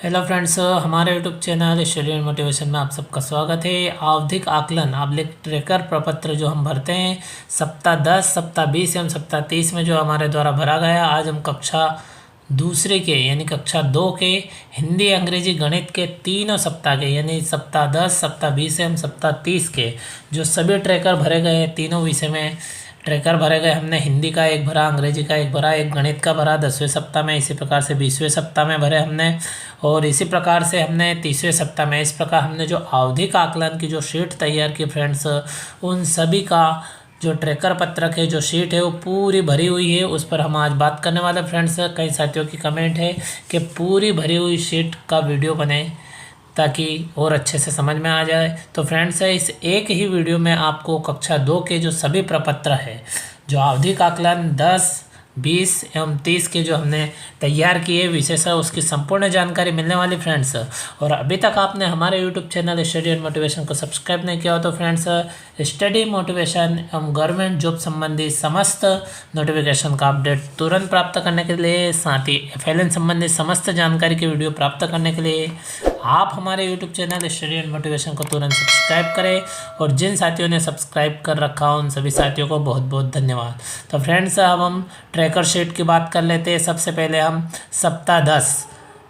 Hello friends, हमारे YouTube channel study and motivation में आप सबका स्वागत है। आवधिक आकलन आवधिक ट्रैकर प्रपत्र जो हम भरते हैं सप्ताह 10, सप्ताह 20 एवं सप्ताह 30 में जो हमारे द्वारा भरा गया। आज हम कक्षा दूसरे के यानी कक्षा 2 के हिंदी अंग्रेजी गणित के तीनों सप्ताह के यानी सप्ताह 10, सप्ताह 20 एवं सप्ताह 30 के जो सभी ट्रैकर भरे गए हैं, तीनों विषय में ट्रैकर भरे गए। हमने हिंदी का एक भरा, अंग्रेजी का एक भरा, एक गणित का भरा 10वें सप्ताह में। इसी प्रकार से 20वें सप्ताह में भरे हमने, और इसी प्रकार से हमने 30वें सप्ताह में। इस प्रकार हमने जो आवधिक आकलन की जो शीट तैयार की फ्रेंड्स, उन सभी का जो ट्रैकर पत्रक है, जो शीट है, वो पूरी भरी हुई है। उस पर हम आज बात करने वाले फ्रेंड्स। कई साथियों की कमेंट है कि पूरी भरी हुई शीट का वीडियो बने ताकि और अच्छे से समझ में आ जाए। तो फ्रेंड्स, इस एक ही वीडियो में आपको कक्षा 2 के जो सभी प्रपत्र है, जो आवधिक आकलन 10, 20 एवं 30 के जो हमने तैयार किए विशेष, उसकी संपूर्ण जानकारी मिलने वाली फ्रेंड्स। और अभी तक आपने हमारे YouTube channel study and motivation को सब्सक्राइब नहीं किया हो तो फ्रेंड्स, स्टडी मोटिवेशन एवं गवर्नमेंट जॉब संबंधी समस्त नोटिफिकेशन का अपडेट तुरंत प्राप्त करने के लिए, साथ ही FLN संबंधी समस्त जानकारी की वीडियो प्राप्त करने के लिए आप हमारे YouTube channel study and motivation को तुरंत सब्सक्राइब करें। और जिन साथियों ने सब्सक्राइब कर रखा हो उन सभी साथियों को बहुत बहुत धन्यवाद। तो फ्रेंड्स, अब हम ट्रैकर शीट की बात कर लेते हैं। सबसे पहले हम सप्ताह 10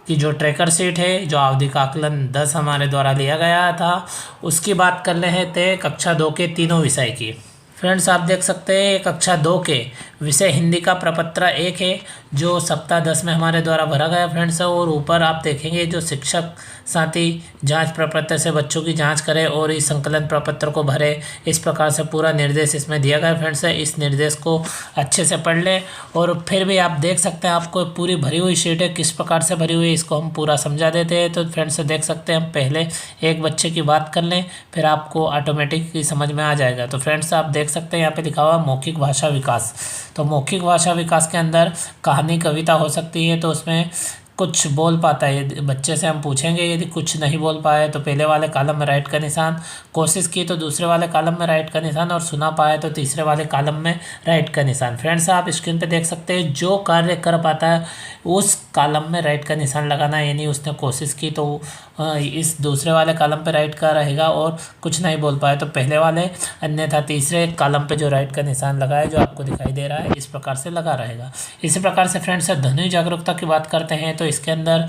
की जो ट्रैकर शीट है, जो आवधिक आकलन 10 हमारे द्वारा लिया गया था, उसकी बात कर रहे थे कक्षा 2 के तीनों विषय की। फ्रेंड्स, आप देख सकते हैं कक्षा 2 के विषय हिंदी का प्रपत्र 1 है, जो सप्ताह 10 में हमारे द्वारा भरा गया फ्रेंड्स। और ऊपर आप देखेंगे जो शिक्षक साथी जांच प्रपत्र से बच्चों की जांच करें और इस संकलन प्रपत्र को भरे, इस प्रकार से पूरा निर्देश इसमें दिया गया फ्रेंड्स। इस निर्देश को अच्छे से पढ़ लें। और फिर भी आप देख सकते हैं आपको पूरी भरी हुई शीट है, किस प्रकार से भरी हुई है इसको हम पूरा समझा देते हैं। तो फ्रेंड्स देख सकते हैं, हम पहले एक बच्चे की बात कर लें, फिर आपको ऑटोमेटिक समझ में आ जाएगा। तो फ्रेंड्स आप देख सकते हैं यहाँ पे लिखा हुआ मौखिक भाषा विकास। तो मौखिक भाषा विकास के अंदर कहानी कविता हो सकती है, तो उसमें कुछ बोल पाता है। यदि बच्चे से हम पूछेंगे, यदि कुछ नहीं बोल पाए तो पहले वाले कॉलम में राइट का निशान, कोशिश की तो दूसरे वाले कॉलम में राइट का निशान, और सुना पाए तो तीसरे वाले कॉलम में राइट का निशान। फ्रेंड्स आप स्क्रीन पे देख सकते हैं, जो कार्य कर पाता है उस कॉलम में राइट का निशान लगाना है। यानी उसने कोशिश की तो इस दूसरे वाले कॉलम पे राइट का रहेगा, और कुछ नहीं बोल पाए तो पहले वाले, अन्यथा तीसरे कॉलम पे जो राइट का निशान लगा है, जो आपको दिखाई दे रहा है, इस प्रकार से लगा रहेगा। इसी प्रकार से फ्रेंड्स ध्वनि जागरूकता की बात करते हैं, तो इसके अंदर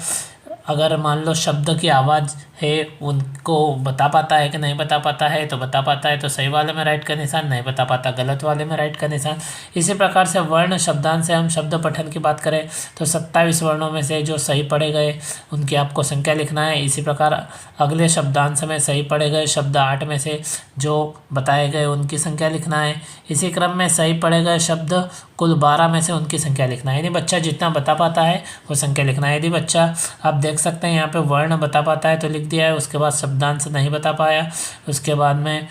अगर मान लो शब्द की आवाज़ है, उनको बता पाता है कि नहीं बता पाता है, तो बता पाता है तो सही वाले में राइट का निशान, नहीं बता पाता गलत वाले में राइट का निशान। इसी प्रकार से वर्ण शब्दांश से हम शब्द पठन की बात करें तो 27 वर्णों में से जो सही पढ़े गए उनकी आपको संख्या लिखना है। इसी प्रकार अगले शब्दांश में सही पढ़े गए शब्द 8 में से जो बताए गए उनकी संख्या लिखना है। इसी क्रम में सही पढ़े गए शब्द कुल 12 में से उनकी संख्या लिखना है। यानी बच्चा जितना बता पाता है वो संख्या लिखना है। यदि बच्चा, आप देख सकते हैं यहाँ पे वर्ण बता पाता है तो लिख दिया है, उसके बाद शब्दांश नहीं बता पाया, उसके बाद में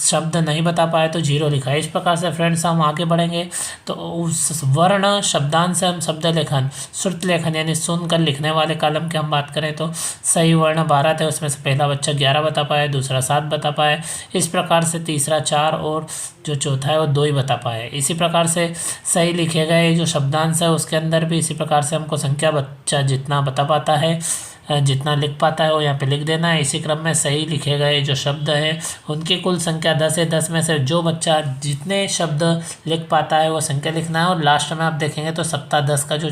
शब्द नहीं बता पाए तो 0 लिखा है। इस प्रकार से फ्रेंड्स हम आगे बढ़ेंगे तो उस वर्ण शब्दांश से हम शब्द लेखन, श्रुत लेखन यानी सुनकर लिखने वाले कॉलम की हम बात करें तो सही वर्ण 12 थे, उसमें से पहला बच्चा 11 बता पाया, दूसरा 7 बता पाया। इस प्रकार से तीसरा 4 और जो चौथा है वो 2 ही बता पाए। इसी प्रकार से सही लिखे गए जो शब्दांश है उसके अंदर भी इसी प्रकार से हमको संख्या बच्चा जितना बता पाता है, जितना लिख पाता है वो यहाँ पे लिख देना है। इसी क्रम में सही लिखे गए जो शब्द है उनकी कुल संख्या 10 है, 10 में से जो बच्चा जितने शब्द लिख पाता है वो संख्या लिखना है। और लास्ट में आप देखेंगे तो सप्ताह 10 का जो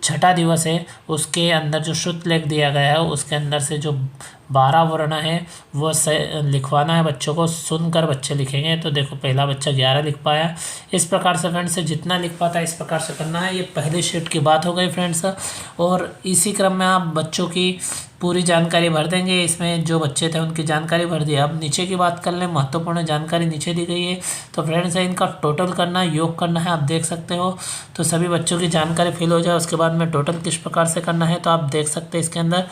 छठा दिवस है उसके अंदर जो श्रुत लेख दिया गया है उसके अंदर से जो 12 वर्ण है वो लिखवाना है बच्चों को, सुनकर बच्चे लिखेंगे। तो देखो पहला बच्चा 11 लिख पाया। इस प्रकार से फ्रेंड्स जितना लिख पाता है इस प्रकार से करना है। ये पहली शीट की बात हो गई फ्रेंड्स। और इसी क्रम में आप बच्चों की पूरी जानकारी भर देंगे। इसमें जो बच्चे थे उनकी जानकारी भर दी। अब नीचे की बात कर लें, महत्वपूर्ण जानकारी नीचे दी गई है। तो फ्रेंड्स इनका टोटल करना है, योग करना है, आप देख सकते हो। तो सभी बच्चों की जानकारी फिल हो जाए उसके बाद में टोटल किस प्रकार से करना है तो आप देख सकते हैं। इसके अंदर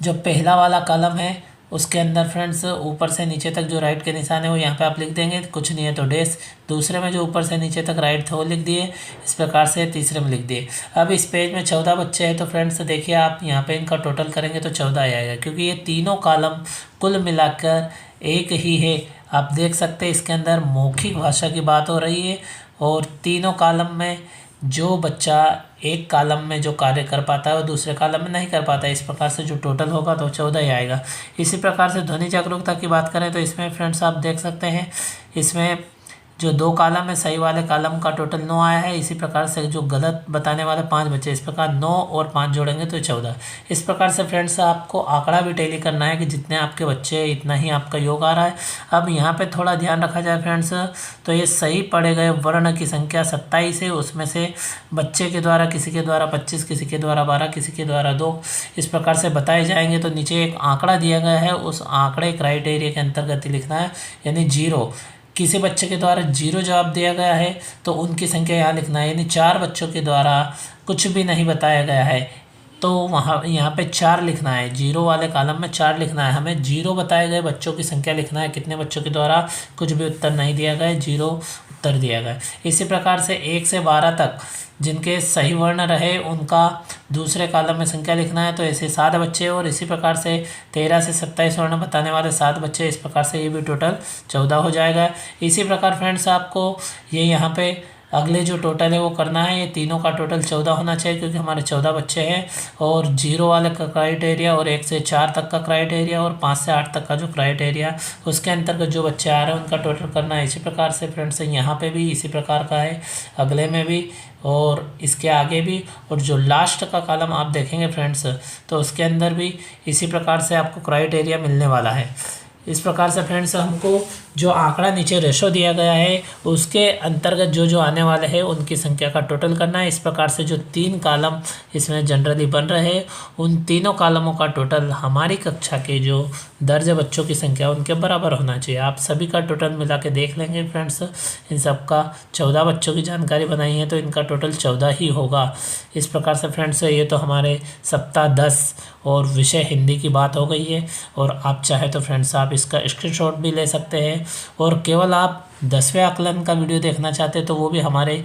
जो पहला वाला कॉलम है उसके अंदर फ्रेंड्स ऊपर से नीचे तक जो राइट के निशान है वो यहाँ पे आप लिख देंगे, कुछ नहीं है तो डैश। दूसरे में जो ऊपर से नीचे तक राइट था वो लिख दिए, इस प्रकार से तीसरे में लिख दिए। अब इस पेज में 14 बच्चे हैं तो फ्रेंड्स देखिए आप यहाँ पे इनका टोटल करेंगे तो 14 आएगा, क्योंकि ये तीनों कॉलम कुल मिलाकर एक ही है। आप देख सकते हैं इसके अंदर मौखिक भाषा की बात हो रही है और तीनों कॉलम में जो बच्चा एक कॉलम में जो कार्य कर पाता है वो दूसरे कॉलम में नहीं कर पाता है। इस प्रकार से जो टोटल होगा तो 14 ही आएगा। इसी प्रकार से ध्वनि जागरूकता की बात करें तो इसमें फ्रेंड्स आप देख सकते हैं, इसमें जो 2 कॉलम है सही वाले कॉलम का टोटल 9 आया है। इसी प्रकार से जो गलत बताने वाले 5 बच्चे, इस प्रकार 9 और 5 जोड़ेंगे तो 14। इस प्रकार से फ्रेंड्स आपको आंकड़ा भी टैली करना है कि जितने आपके बच्चे इतना ही आपका योग आ रहा है। अब यहाँ पे थोड़ा ध्यान रखा जाए फ्रेंड्स, तो ये सही पढ़े गए वर्ण की संख्या 27 है, उसमें से बच्चे के द्वारा किसी के द्वारा 25, किसी के द्वारा 12, किसी के द्वारा 2 इस प्रकार से बताए जाएंगे। तो नीचे एक आंकड़ा दिया गया है, उस आंकड़े क्राइटेरिया के अंतर्गत ही लिखना है, यानी 0। किसी बच्चे के द्वारा 0 जवाब दिया गया है तो उनकी संख्या यहाँ लिखना है, यानी 4 बच्चों के द्वारा कुछ भी नहीं बताया गया है तो वहाँ यहाँ पे 4 लिखना है। 0 वाले कॉलम में 4 लिखना है। हमें 0 बताए गए बच्चों की संख्या लिखना है, कितने बच्चों के द्वारा कुछ भी उत्तर नहीं दिया गया है, 0 उत्तर दिया गया है। इसी प्रकार से 1 से 12 तक जिनके सही वर्ण रहे उनका दूसरे कॉलम में संख्या लिखना है, तो ऐसे 7 बच्चे। और इसी प्रकार से 13 से 27 वर्ण बताने वाले 7 बच्चे, इस प्रकार से ये भी टोटल 14 हो जाएगा। इसी प्रकार फ्रेंड्स आपको ये यहाँ पे अगले जो टोटल है वो करना है। ये तीनों का टोटल 14 होना चाहिए क्योंकि हमारे 14 बच्चे हैं। और 0 वाले का क्राइटेरिया और 1 से 4 तक का क्राइटेरिया और 5 से 8 तक का जो क्राइटेरिया उसके अंतर्गत जो बच्चे आ रहे हैं उनका टोटल करना है। इसी प्रकार से फ्रेंड्स यहाँ पे भी इसी प्रकार का है, अगले में भी और इसके आगे भी। और जो लास्ट का कॉलम आप देखेंगे फ्रेंड्स तो उसके अंदर भी इसी प्रकार से आपको क्राइटेरिया मिलने वाला है। इस प्रकार से फ्रेंड्स हमको जो आंकड़ा नीचे रेशो दिया गया है उसके अंतर्गत जो जो आने वाले हैं उनकी संख्या का टोटल करना है। इस प्रकार से जो 3 कॉलम इसमें जनरली बन रहे हैं उन तीनों कॉलमों का टोटल हमारी कक्षा के जो दर्ज बच्चों की संख्या उनके बराबर होना चाहिए। आप सभी का टोटल मिला के देख लेंगे फ्रेंड्स, इन सब का 14 बच्चों की जानकारी बनाई है तो इनका टोटल 14 ही होगा। इस प्रकार से फ्रेंड्स ये तो हमारे सप्ताह 10 और विषय हिंदी की बात हो गई है। और आप चाहे तो फ्रेंड्स आप इसका स्क्रीनशॉट भी ले सकते हैं। और केवल आप 10वें आकलन का वीडियो देखना चाहते हैं तो वो भी हमारे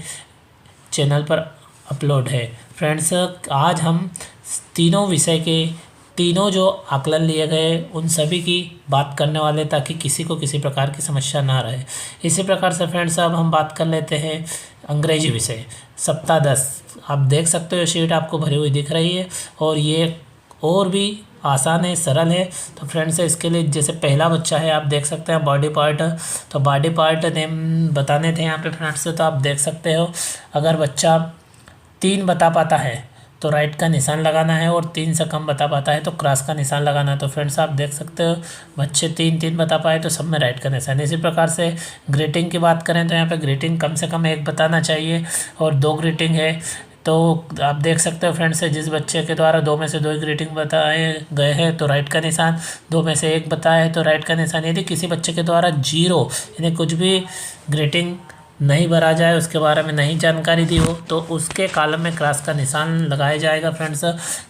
चैनल पर अपलोड है। फ्रेंड्स आज हम तीनों विषय के तीनों जो आकलन लिए गए उन सभी की बात करने वाले ताकि किसी को किसी प्रकार की समस्या ना रहे। इसी प्रकार से फ्रेंड्स अब हम बात कर लेते हैं अंग्रेजी विषय सप्ताह 10। आप देख सकते हो शीट आपको भरी हुई दिख रही है और ये और भी आसान है, सरल है। तो फ्रेंड्स इसके लिए जैसे पहला बच्चा है आप देख सकते हैं बॉडी पार्ट, तो बॉडी पार्ट नेम बताने थे यहाँ पे फ्रेंड्स। तो आप देख सकते हो अगर बच्चा 3 बता पाता है तो राइट का निशान लगाना है और 3 से कम बता पाता है तो क्रॉस का निशान लगाना है। तो फ्रेंड्स आप देख सकते हो बच्चे 3 बता पाए तो सब में राइट का निशान। इसी प्रकार से ग्रीटिंग की बात करें तो यहाँ पे ग्रीटिंग कम से कम 1 बताना चाहिए और 2 ग्रीटिंग है तो आप देख सकते हो फ्रेंड्स जिस बच्चे के द्वारा 2 में से 2 ग्रीटिंग बताए गए हैं तो राइट का निशान, 2 में से 1 बताया है तो राइट का निशान। यदि किसी बच्चे के द्वारा 0 यानी कुछ भी ग्रीटिंग नहीं भरा जाए, उसके बारे में नहीं जानकारी दी हो तो उसके कॉलम में क्रॉस का निशान लगाया जाएगा फ्रेंड्स।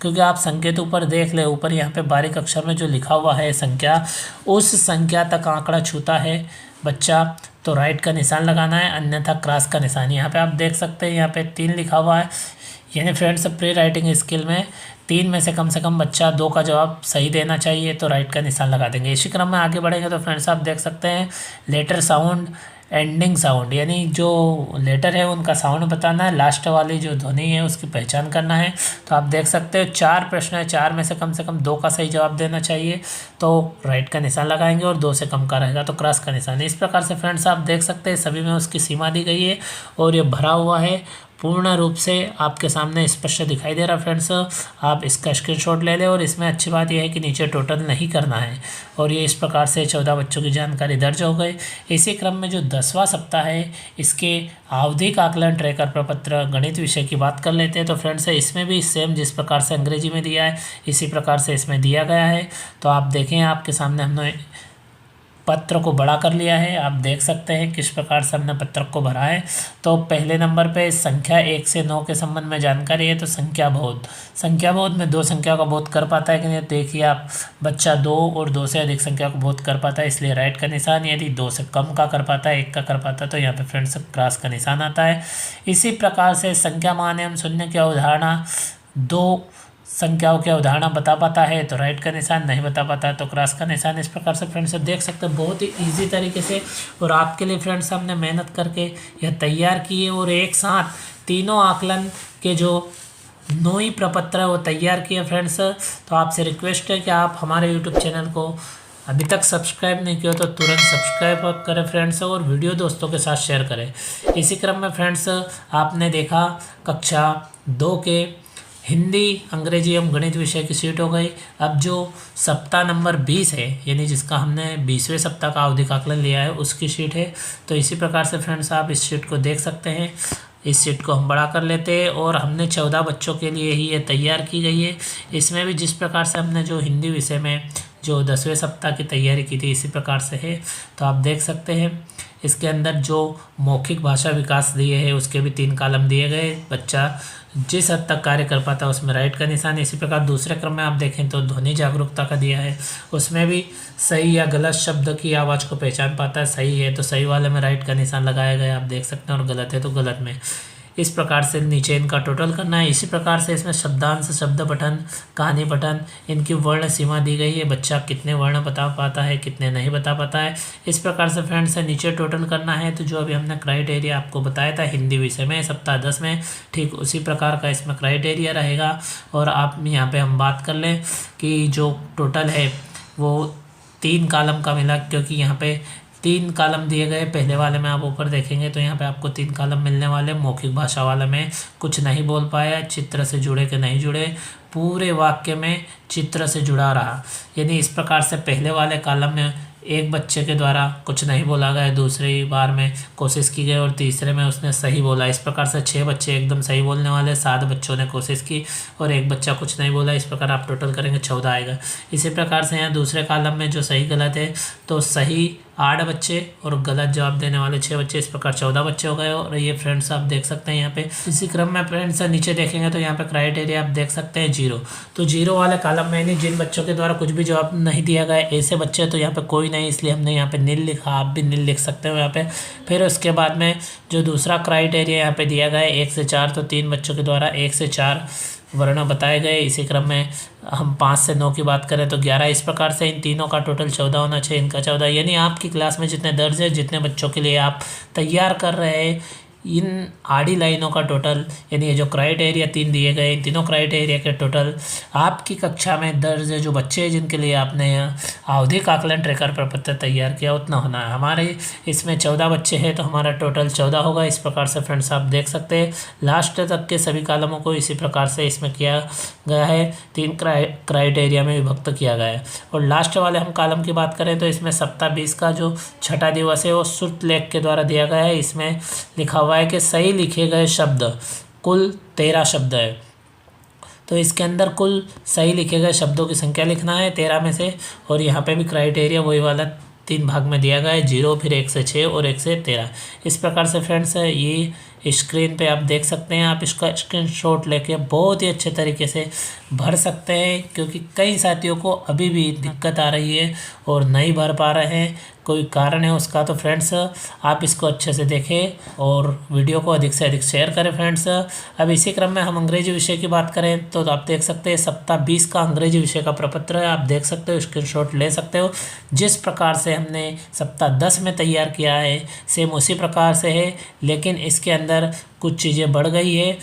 क्योंकि आप संकेत ऊपर देख ले, ऊपर यहाँ पे बारीक अक्षर में जो लिखा हुआ है संख्या, उस संख्या तक आंकड़ा छूता है बच्चा तो राइट का निशान लगाना है, अन्यथा क्रॉस का निशान। यहाँ पे आप देख सकते हैं यहाँ पे 3 लिखा हुआ है, यानी फ्रेंड्स प्री राइटिंग स्किल में 3 में से कम बच्चा 2 का जवाब सही देना चाहिए तो राइट का निशान लगा देंगे। इसी क्रम में आगे बढ़ेंगे तो फ्रेंड्स आप देख सकते हैं लेटर साउंड एंडिंग साउंड, यानी जो लेटर है उनका साउंड बताना है, लास्ट वाली जो ध्वनि है उसकी पहचान करना है। तो आप देख सकते हो 4 प्रश्न है, 4 में से कम 2 का सही जवाब देना चाहिए तो राइट का निशान लगाएंगे और 2 से कम का रहेगा तो क्रॉस का निशान है। इस प्रकार से फ्रेंड्स आप देख सकते हैं सभी में उसकी सीमा दी गई है और ये भरा हुआ है, पूर्ण रूप से आपके सामने स्पष्ट दिखाई दे रहा फ्रेंड्स। आप इसका स्क्रीनशॉट ले लें और इसमें अच्छी बात यह है कि नीचे टोटल नहीं करना है। और ये इस प्रकार से 14 बच्चों की जानकारी दर्ज हो गई। इसी क्रम में जो 10वां सप्ताह है इसके आवधिक आकलन ट्रैकर प्रपत्र गणित विषय की बात कर लेते हैं। तो फ्रेंड्स इसमें भी सेम जिस प्रकार से अंग्रेजी में दिया है इसी प्रकार से इसमें दिया गया है। तो आप देखें आपके सामने हमने पत्र को बड़ा कर लिया है, आप देख सकते हैं किस प्रकार से हमने पत्रक को भरा है। तो पहले नंबर पे संख्या 1 से 9 के संबंध में जानकारी है। तो संख्या बोध में 2 संख्या का बोध कर पाता है कि नहीं, देखिए आप बच्चा 2 और 2 से अधिक संख्या को बोध कर पाता है इसलिए राइट का निशान। यदि 2 से कम का कर पाता है, 1 का कर पाता है तो यहाँ पे फ्रेंड्स क्रॉस का निशान आता है। इसी प्रकार से संख्या मान एवं शून्य की अवधारणा 2 संख्याओं की अवधारणा बता पाता है तो राइट का निशान, नहीं बता पाता है तो क्रॉस का निशान। इस प्रकार से फ्रेंड्स देख सकते हैं बहुत ही इजी तरीके से और आपके लिए फ्रेंड्स हमने मेहनत करके यह तैयार की है और एक साथ तीनों आकलन के जो 9 ही प्रपत्र है वो तैयार किए फ्रेंड्स। तो आपसे रिक्वेस्ट है कि आप हमारे यूट्यूब चैनल को अभी तक सब्सक्राइब नहीं किया तो तुरंत सब्सक्राइब करें फ्रेंड्स, और वीडियो दोस्तों के साथ शेयर करें। इसी क्रम में फ्रेंड्स आपने देखा कक्षा 2 के हिंदी, अंग्रेजी एवं गणित विषय की सीट हो गई। अब जो सप्ताह नंबर 20 है, यानी जिसका हमने 20वें सप्ताह का आवधिक आकलन लिया है, उसकी सीट है। तो इसी प्रकार से फ्रेंड्स आप इस सीट को देख सकते हैं। इस सीट को हम बड़ा कर लेते हैं और हमने 14 बच्चों के लिए ही ये तैयार की गई है। इसमें भी जिस प्रकार से हमने जो हिंदी विषय में जो 10वें सप्ताह की तैयारी की थी, इसी प्रकार से है। तो आप देख सकते हैं इसके अंदर जो मौखिक भाषा विकास दिए है उसके भी 3 कॉलम दिए गए। बच्चा जिस हद तक कार्य कर पाता है उसमें राइट का निशान। इसी प्रकार दूसरे क्रम में आप देखें तो ध्वनि जागरूकता का दिया है, उसमें भी सही या गलत शब्द की आवाज़ को पहचान पाता है। सही है तो सही वाले में राइट का निशान लगाया गया, आप देख सकते हैं, और गलत है तो गलत में। इस प्रकार से नीचे इनका टोटल करना है। इसी प्रकार से इसमें शब्दांश, शब्द पठन, कहानी पठन, इनकी वर्ण सीमा दी गई है। बच्चा कितने वर्ण बता पाता है, कितने नहीं बता पाता है। इस प्रकार से फ्रेंड्स से नीचे टोटल करना है। तो जो अभी हमने क्राइटेरिया आपको बताया था हिंदी विषय में सप्ताह 10 में, ठीक उसी प्रकार का इसमें क्राइटेरिया रहेगा। और आप यहाँ पे हम बात कर लें कि जो टोटल है वो 3 कॉलम का मिला, क्योंकि यहाँ पे 3 कॉलम दिए गए। पहले वाले में आप ऊपर देखेंगे तो यहाँ पे आपको 3 कॉलम मिलने वाले। मौखिक भाषा वाले में कुछ नहीं बोल पाया, चित्र से जुड़े के नहीं जुड़े, पूरे वाक्य में चित्र से जुड़ा रहा। यानी इस प्रकार से पहले वाले कॉलम में एक बच्चे के द्वारा कुछ नहीं बोला गया, दूसरी बार में कोशिश की गई और तीसरे में उसने सही बोला। इस प्रकार से 6 बच्चे एकदम सही बोलने वाले, 7 बच्चों ने कोशिश की और एक बच्चा कुछ नहीं बोला। इस प्रकार आप टोटल करेंगे 14 आएगा। इसी प्रकार से यहाँ दूसरे कॉलम में जो सही गलत है तो सही 8 बच्चे और गलत जवाब देने वाले 6 बच्चे, इस प्रकार 14 बच्चे हो गए। और ये फ्रेंड्स आप देख सकते हैं यहाँ पे। इसी क्रम में फ्रेंड्स नीचे देखेंगे तो यहाँ पे क्राइटेरिया आप देख सकते हैं 0। तो 0 वाले कॉलम में यानी जिन बच्चों के द्वारा कुछ भी जवाब नहीं दिया गया, ऐसे बच्चे तो यहाँ पे कोई नहीं, इसलिए हमने यहाँ पे नील लिखा। आप भी नील लिख सकते हो यहाँ पे। फिर उसके बाद में जो दूसरा क्राइटेरिया यहाँ पे दिया गया है 1 से 4, तो 3 बच्चों के द्वारा 1 से 4 वर्ण बताए गए। इसी क्रम में हम 5 से 9 की बात करें तो 11। इस प्रकार से इन तीनों का टोटल 14 होना चाहिए, इनका 14। यानी आपकी क्लास में जितने दर्ज है, जितने बच्चों के लिए आप तैयार कर रहे हैं, इन आड़ी लाइनों का टोटल, यानी ये जो क्राइटेरिया 3 दिए गए, इन तीनों क्राइटेरिया के टोटल आपकी कक्षा में दर्ज है जो बच्चे हैं जिनके लिए आपने आवधिक आकलन ट्रैकर प्रपत्र तैयार किया, उतना होना है। हमारे इसमें 14 बच्चे हैं तो हमारा टोटल 14 होगा। इस प्रकार से फ्रेंड्स आप देख सकते हैं लास्ट तक के सभी कॉलमों को इसी प्रकार से इसमें किया गया है। 3 क्राइटेरिया में विभक्त किया गया है। और लास्ट वाले हम कॉलम की बात करें तो इसमें सप्ताह 20 का जो छठा दिवस है वो श्रुत लेख के द्वारा दिया गया है। इसमें लिखा हुआ है कि सही लिखे गए शब्द कुल 13 शब्द है। तो इसके अंदर कुल सही लिखे गए शब्दों की संख्या लिखना है 13 में से। और यहाँ पे भी क्राइटेरिया वही वाला 3 भाग में दिया गया है, 0, फिर 1 से 6 और 1 से 13। इस प्रकार से फ्रेंड्स ये स्क्रीन पे आप देख सकते हैं। आप इसका स्क्रीनशॉट लेके बहुत ही अच्छे तरीके से भर सकते हैं, क्योंकि कई साथियों को अभी भी दिक्कत आ रही है और नहीं भर पा रहे हैं, कोई कारण है उसका। तो फ्रेंड्स आप इसको अच्छे से देखें और वीडियो को अधिक से अधिक शेयर करें फ्रेंड्स। अब इसी क्रम में हम अंग्रेजी विषय की बात करें तो आप देख सकते हैं सप्ताह 20 का अंग्रेजी विषय का प्रपत्र है। आप देख सकते हो, स्क्रीनशॉट ले सकते हो। जिस प्रकार से हमने सप्ताह 10 में तैयार किया है सेम उसी प्रकार से है, लेकिन इसके अंदर कुछ चीज़ें बढ़ गई है।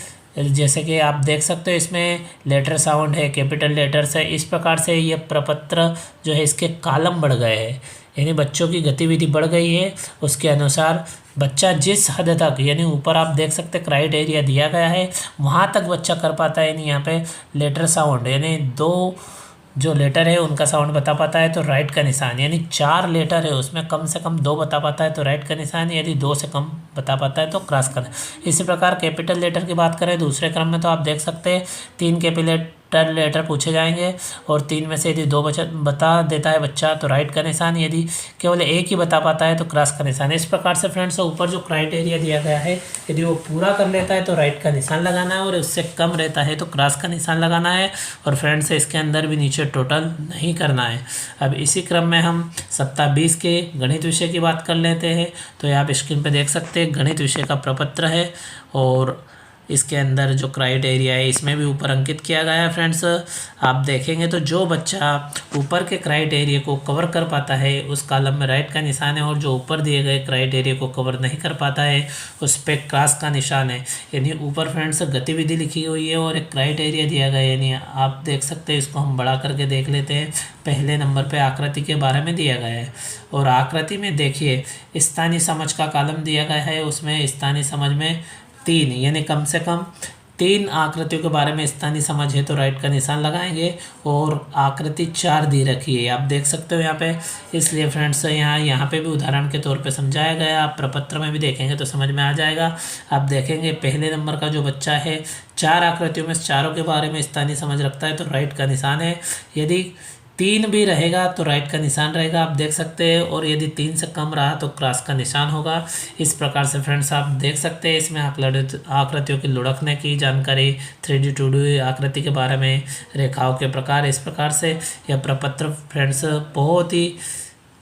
जैसे कि आप देख सकते हो इसमें लेटर साउंड है, कैपिटल लेटर्स है। इस प्रकार से ये प्रपत्र जो है इसके कॉलम बढ़ गए हैं, यानी बच्चों की गतिविधि बढ़ गई है। उसके अनुसार बच्चा जिस हद तक, यानी ऊपर आप देख सकते क्राइटेरिया दिया गया है वहाँ तक बच्चा कर पाता है। यानी यहाँ पे लेटर साउंड यानी 2 जो लेटर है उनका साउंड बता पाता है तो राइट का निशान, यानी 4 लेटर है उसमें कम से कम 2 बता पाता है तो राइट का निशान, यदि 2 से कम बता पाता है तो क्रॉस करना। इसी प्रकार कैपिटल लेटर की बात करें दूसरे क्रम में तो आप देख सकते हैं 3 कैपिटल लेटर पूछे जाएंगे और 3 में से यदि 2 बता देता है बच्चा तो राइट का निशान, यदि केवल 1 ही बता पाता है तो क्रॉस का निशान। इस प्रकार से फ्रेंड्स ऊपर जो क्राइटेरिया दिया गया है यदि वो पूरा कर लेता है तो राइट का निशान लगाना है और उससे कम रहता है तो क्रॉस का निशान लगाना है। और फ्रेंड्स इसके अंदर भी नीचे टोटल नहीं करना है। अब इसी क्रम में हम सप्ताह 20 के गणित विषय की बात कर लेते हैं। तो आप स्क्रीन पर देख सकते हैं गणित विषय का प्रपत्र है और इसके अंदर जो क्राइटेरिया है इसमें भी ऊपर अंकित किया गया है फ्रेंड्स। आप देखेंगे तो जो बच्चा ऊपर के क्राइटेरिया को कवर कर पाता है उस कॉलम में राइट का निशान है, और जो ऊपर दिए गए क्राइटेरिया को कवर नहीं कर पाता है उस पर क्रॉस का निशान है। यानी ऊपर फ्रेंड्स गतिविधि लिखी हुई है और एक क्राइटेरिया दिया गया है। यानी आप देख सकते हैं, इसको हम बड़ा करके देख लेते हैं। पहले नंबर पे आकृति के बारे में दिया गया है, और आकृति में देखिए स्थानीय समझ का कॉलम दिया गया है। उसमें स्थानीय समझ में 3 यानी कम से कम 3 आकृतियों के बारे में स्थानीय समझ है तो राइट का निशान लगाएंगे। और आकृति 4 दी रखी है, आप देख सकते हो यहाँ पे। इसलिए फ्रेंड्स यहाँ पे भी उदाहरण के तौर पे समझाया गया। आप प्रपत्र में भी देखेंगे तो समझ में आ जाएगा। आप देखेंगे पहले नंबर का जो बच्चा है 4 आकृतियों में चारों के बारे में स्थानीय समझ रखता है तो राइट का निशान है। यदि 3 भी रहेगा तो राइट का निशान रहेगा, आप देख सकते हैं। और यदि 3 से कम रहा तो क्रॉस का निशान होगा। इस प्रकार से फ्रेंड्स आप देख सकते हैं इसमें आकृतियों की लुढ़कने की जानकारी, 3D 2D आकृति के बारे में, रेखाओं के प्रकार, इस प्रकार से यह प्रपत्र फ्रेंड्स बहुत ही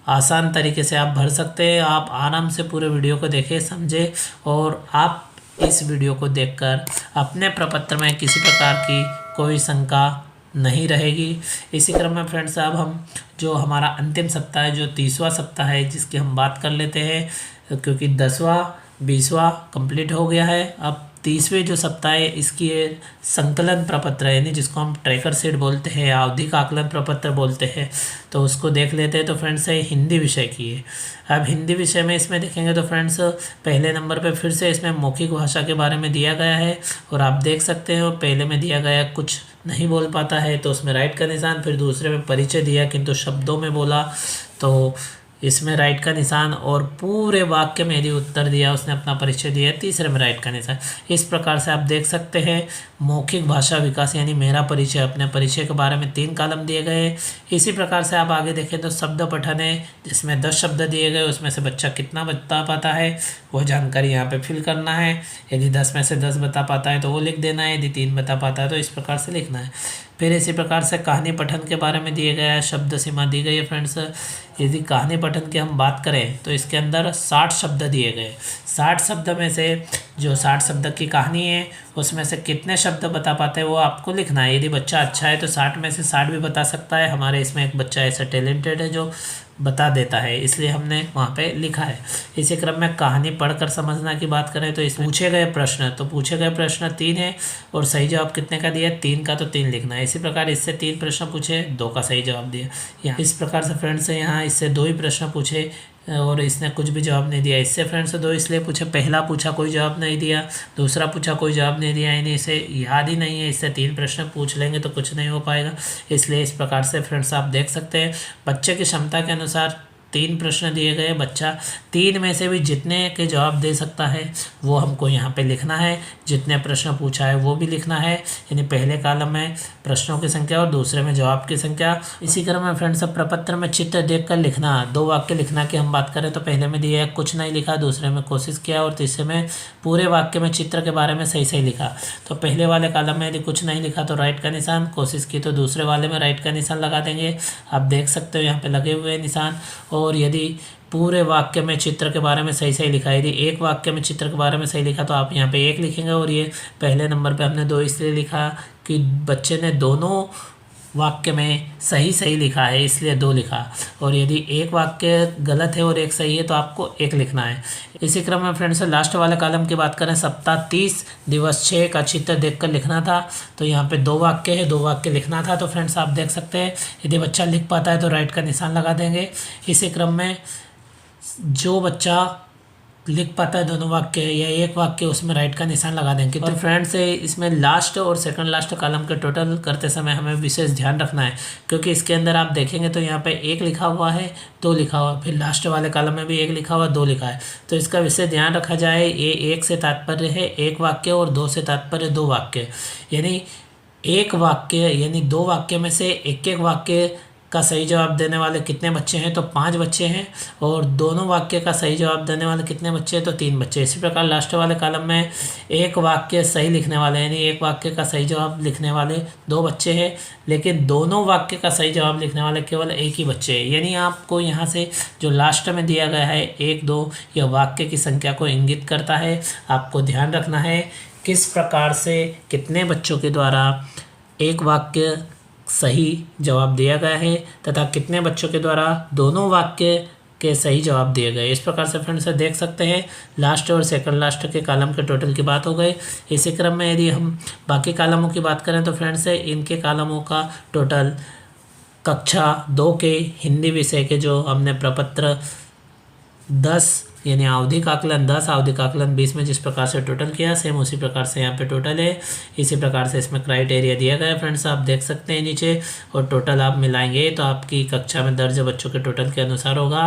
आसान तरीके से आप भर सकते हैं। आप आराम से पूरे वीडियो को देखें, समझें, और आप इस वीडियो को देखकर अपने प्रपत्र में किसी प्रकार की कोई शंका नहीं रहेगी। इसी क्रम में फ्रेंड्स अब हम जो हमारा अंतिम सप्ताह है, जो 30वां सप्ताह है, जिसकी हम बात कर लेते हैं, क्योंकि 10वां 20वां कंप्लीट हो गया है। अब 30वें जो सप्ताह है इसकी संकलन प्रपत्र है, यानी जिसको हम ट्रैकर शीट बोलते हैं, आवधिक आकलन प्रपत्र बोलते हैं, तो उसको देख लेते हैं। तो फ्रेंड्स हिंदी विषय की है। अब हिंदी विषय में इसमें देखेंगे तो फ्रेंड्स पहले नंबर पे फिर से इसमें मौखिक भाषा के बारे में दिया गया है। और आप देख सकते हो पहले में दिया गया कुछ नहीं बोल पाता है तो उसमें राइट का निशान, फिर दूसरे में परिचय दिया किंतु शब्दों में बोला तो इसमें राइट का निशान, और पूरे वाक्य में यदि उत्तर दिया उसने अपना परिचय दिया तीसरे में राइट का निशान। इस प्रकार से आप देख सकते हैं मौखिक भाषा विकास यानी मेरा परिचय, अपने परिचय के बारे में 3 कॉलम दिए गए। इसी प्रकार से आप आगे देखें तो शब्द पठन है, जिसमें 10 शब्द दिए गए, उसमें से बच्चा कितना बता पाता है वो जानकारी यहाँ पे फिल करना है। यदि 10 में से 10 बता पाता है तो वो लिख देना है, यदि 3 बता पाता है तो इस प्रकार से लिखना है। फिर इसी प्रकार से कहानी पठन के बारे में दिए गया है, शब्द सीमा दी गई है फ्रेंड्स। यदि कहानी पठन की हम बात करें तो इसके अंदर 60 शब्द दिए गए। 60 शब्द में से जो 60 शब्द की कहानी है उसमें से कितने शब्द बता पाते हैं वो आपको लिखना है। यदि बच्चा अच्छा है तो 60 में से 60 भी बता सकता है। हमारे इसमें एक बच्चा ऐसा टैलेंटेड है जो बता देता है, इसलिए हमने वहाँ पे लिखा है। इसी क्रम में कहानी पढ़कर समझना की बात करें तो इसमें पूछे गए प्रश्न, तो पूछे गए प्रश्न 3 है और सही जवाब कितने का दिया, 3 का, तो 3 लिखना है। इसी प्रकार इससे 3 प्रश्न पूछे, 2 का सही जवाब दिया। यहाँ इस प्रकार से फ्रेंड्स यहाँ इससे 2 ही प्रश्न पूछे और इसने कुछ भी जवाब नहीं दिया। इससे फ्रेंड्स 2 इसलिए पूछे, पहला पूछा कोई जवाब नहीं दिया, दूसरा पूछा कोई जवाब नहीं दिया, यानी इसे याद ही नहीं है। इससे 3 प्रश्न पूछ लेंगे तो कुछ नहीं हो पाएगा। इसलिए इस प्रकार से फ्रेंड्स आप देख सकते हैं बच्चे की क्षमता के अनुसार 3 प्रश्न दिए गए। बच्चा 3 में से भी जितने के जवाब दे सकता है वो हमको यहाँ पे लिखना है। जितने प्रश्न पूछा है वो भी लिखना है, यानी पहले कॉलम में प्रश्नों की संख्या और दूसरे में जवाब की संख्या। इसी क्रम में फ्रेंड्स अब प्रपत्र में चित्र देखकर लिखना, 2 वाक्य लिखना की हम बात करें तो पहले में दिया है कुछ नहीं लिखा, दूसरे में कोशिश किया और तीसरे में पूरे वाक्य में चित्र के बारे में सही सही लिखा। तो पहले वाले कॉलम में यदि कुछ नहीं लिखा तो राइट का निशान, कोशिश की तो दूसरे वाले में राइट का निशान लगा देंगे। आप देख सकते हो यहाँ पे लगे हुए निशान। और यदि पूरे वाक्य में चित्र के बारे में सही सही लिखा, यदि एक वाक्य में चित्र के बारे में सही लिखा तो आप यहाँ पे 1 लिखेंगे। और ये पहले नंबर पे हमने 2 इसलिए लिखा कि बच्चे ने दोनों वाक्य में सही सही लिखा है, इसलिए 2 लिखा। और यदि एक वाक्य गलत है और एक सही है तो आपको 1 लिखना है। इसी क्रम में फ्रेंड्स लास्ट वाले कॉलम की बात करें, सप्ताह 30 दिवस 6 का चित्र देखकर लिखना था। तो यहाँ पे 2 वाक्य है, 2 वाक्य लिखना था। तो फ्रेंड्स आप देख सकते हैं यदि बच्चा लिख पाता है तो राइट का निशान लगा देंगे। इसी क्रम में जो बच्चा लिख पाता है दोनों वाक्य या एक वाक्य उसमें राइट का निशान लगा देंगे। तो फ्रेंड्स इसमें लास्ट और सेकंड लास्ट कॉलम के टोटल करते समय हमें विशेष ध्यान रखना है, क्योंकि इसके अंदर आप देखेंगे तो यहाँ पे 1 लिखा हुआ है, 2 लिखा हुआ, फिर लास्ट वाले कॉलम में भी 1 लिखा हुआ, 2 लिखा है। तो इसका विशेष ध्यान रखा जाए। ये 1 से तात्पर्य है 1 वाक्य और 2 से तात्पर्य 2 वाक्य, यानी 1 वाक्य यानी 2 वाक्य में से एक वाक्य का सही जवाब देने वाले कितने बच्चे हैं, तो 5 बच्चे हैं। और दोनों वाक्य का सही जवाब देने वाले कितने बच्चे हैं, तो 3 बच्चे। इसी प्रकार लास्ट वाले कॉलम में 1 वाक्य सही लिखने वाले यानी 1 वाक्य का सही जवाब लिखने वाले 2 बच्चे हैं, लेकिन दोनों वाक्य का सही जवाब लिखने वाले केवल 1 ही बच्चे हैं। यानी आपको यहाँ से जो लास्ट में दिया गया है 1 2 यह वाक्य की संख्या को इंगित करता है। आपको ध्यान रखना है किस प्रकार से कितने बच्चों के द्वारा एक वाक्य सही जवाब दिया गया है तथा कितने बच्चों के द्वारा दोनों वाक्य के सही जवाब दिए गए। इस प्रकार से फ्रेंड्स देख सकते हैं लास्ट और सेकंड लास्ट के कॉलम के टोटल की बात हो गई। इसी क्रम में यदि हम बाकी कॉलमों की बात करें तो फ्रेंड्स इनके कॉलमों का टोटल कक्षा 2 के हिंदी विषय के जो हमने प्रपत्र 10 यानी आवधिक आकलन 10 आवधिक आकलन 20 में जिस प्रकार से टोटल किया सेम उसी प्रकार से यहाँ पे टोटल है। इसी प्रकार से इसमें क्राइटेरिया दिया गया है फ्रेंड्स, आप देख सकते हैं नीचे, और टोटल आप मिलाएंगे तो आपकी कक्षा में दर्ज बच्चों के टोटल के अनुसार होगा।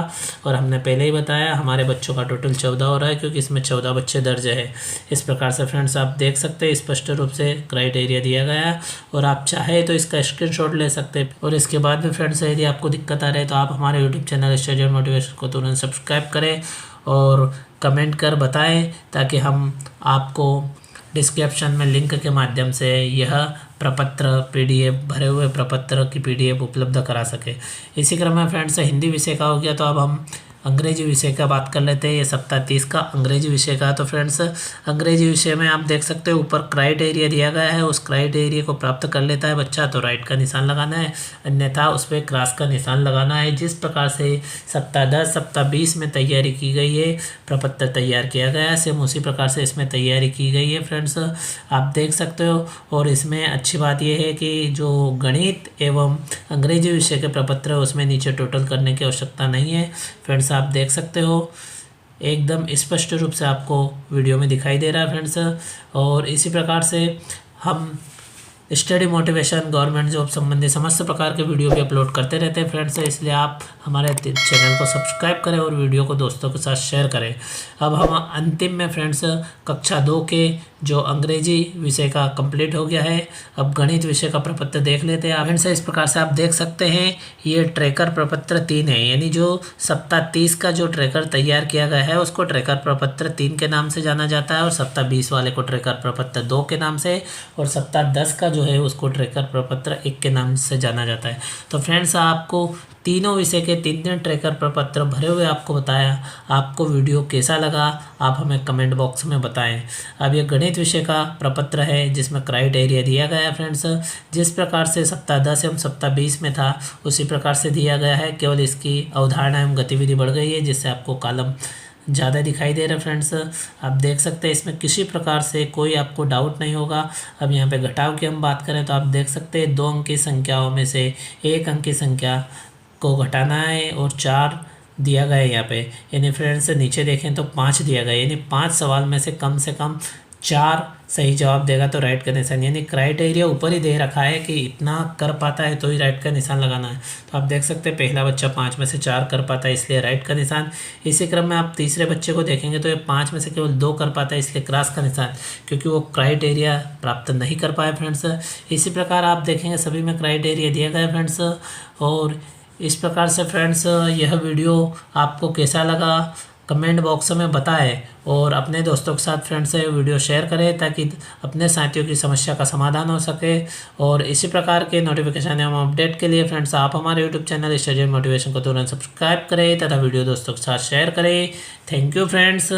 और हमने पहले ही बताया हमारे बच्चों का टोटल 14 हो रहा है क्योंकि इसमें 14 बच्चे दर्ज है। इस प्रकार से फ्रेंड्स आप देख सकते हैं स्पष्ट रूप से क्राइटेरिया दिया गया है और आप चाहे तो इसका स्क्रीनशॉट ले सकते हैं। और इसके बाद में फ्रेंड्स यदि आपको दिक्कत आ रही है तो आप हमारे YouTube channel study and motivation को तुरंत सब्सक्राइब करें और कमेंट कर बताएं ताकि हम आपको डिस्क्रिप्शन में लिंक के माध्यम से यह प्रपत्र पीडीएफ भरे हुए प्रपत्र की पीडीएफ उपलब्ध करा सके। इसी क्रम में फ्रेंड्स हिंदी विषय का हो गया तो अब हम अंग्रेजी विषय का बात कर लेते हैं। ये सप्ताह 30 का अंग्रेजी विषय का। तो फ्रेंड्स अंग्रेजी विषय में आप देख सकते हो ऊपर क्राइटेरिया दिया गया है, उस क्राइटेरिया को प्राप्त कर लेता है बच्चा तो राइट का निशान लगाना है, अन्यथा उस पर क्रॉस का निशान लगाना है। जिस प्रकार से सप्ताह 10 सप्ताह 20 में तैयारी की गई है, प्रपत्र तैयार किया गया है, सेम उसी प्रकार से इसमें तैयारी की गई है फ्रेंड्स, आप देख सकते हो। और इसमें अच्छी बात यह है कि जो गणित एवं अंग्रेजी विषय के प्रपत्र है उसमें नीचे टोटल करने की आवश्यकता नहीं है फ्रेंड्स, आप देख सकते हो एकदम स्पष्ट रूप से आपको वीडियो में दिखाई दे रहा है फ्रेंड्स। और इसी प्रकार से हम स्टडी मोटिवेशन गवर्नमेंट जॉब संबंधी समस्त प्रकार के वीडियो भी अपलोड करते रहते हैं फ्रेंड्स, इसलिए आप हमारे चैनल को सब्सक्राइब करें और वीडियो को दोस्तों के साथ शेयर करें। अब हम अंतिम में फ्रेंड्स कक्षा 2 के जो अंग्रेजी विषय का कंप्लीट हो गया है, अब गणित विषय का प्रपत्र देख लेते हैं फ्रेंड्स। इस प्रकार से आप देख सकते हैं ये ट्रैकर प्रपत्र 3 है, यानी जो सप्ताह 30 का जो ट्रैकर तैयार किया गया है उसको ट्रैकर प्रपत्र 3 के नाम से जाना जाता है और सप्ताह 20 वाले को ट्रैकर प्रपत्र 2 के नाम से, और सप्ताह 10 का जो है उसको ट्रैकर प्रपत्र 1 के नाम से जाना जाता है। तो फ्रेंड्स आपको तीनों विषय के 3 ट्रैकर प्रपत्र भरे हुए आपको बताया, आपको वीडियो कैसा लगा आप हमें कमेंट बॉक्स में बताएं। अब ये गणित विषय का प्रपत्र है जिसमें क्राइटेरिया दिया गया है फ्रेंड्स, जिस प्रकार से सप्ताह 10 एवं सप्ताह 20 में था उसी प्रकार से दिया गया है, केवल इसकी अवधारणा एवं गतिविधि बढ़ गई है जिससे आपको कॉलम ज़्यादा दिखाई दे रहा है फ्रेंड्स। आप देख सकते हैं इसमें किसी प्रकार से कोई आपको डाउट नहीं होगा। अब यहाँ पे घटाव की हम बात करें तो आप देख सकते हैं 2 अंक की संख्याओं में से 1 अंक की संख्या को घटाना है और 4 दिया गया है यहाँ पे, यानी फ्रेंड्स नीचे देखें तो 5 दिया गया, यानी 5 सवाल में से कम 4 सही जवाब देगा तो राइट का निशान, यानी क्राइटेरिया ऊपर ही दे रखा है कि इतना कर पाता है तो ही राइट का निशान लगाना है। तो आप देख सकते हैं पहला बच्चा 5 में से 4 कर पाता है इसलिए राइट का निशान। इसी क्रम में आप तीसरे बच्चे को देखेंगे तो ये 5 में से केवल 2 कर पाता है इसलिए क्रॉस का निशान, क्योंकि वो क्राइटेरिया प्राप्त नहीं कर पाए फ्रेंड्स। इसी प्रकार आप देखेंगे सभी में क्राइटेरिया दिया गया है फ्रेंड्स। और इस प्रकार से फ्रेंड्स यह वीडियो आपको कैसा लगा कमेंट बॉक्स में बताएं और अपने दोस्तों के साथ फ्रेंड्स से वीडियो शेयर करें ताकि अपने साथियों की समस्या का समाधान हो सके। और इसी प्रकार के नोटिफिकेशन एवं अपडेट के लिए फ्रेंड्स आप हमारे YouTube channel study and motivation को तुरंत सब्सक्राइब करें तथा वीडियो दोस्तों के साथ शेयर करें। Thank you friends.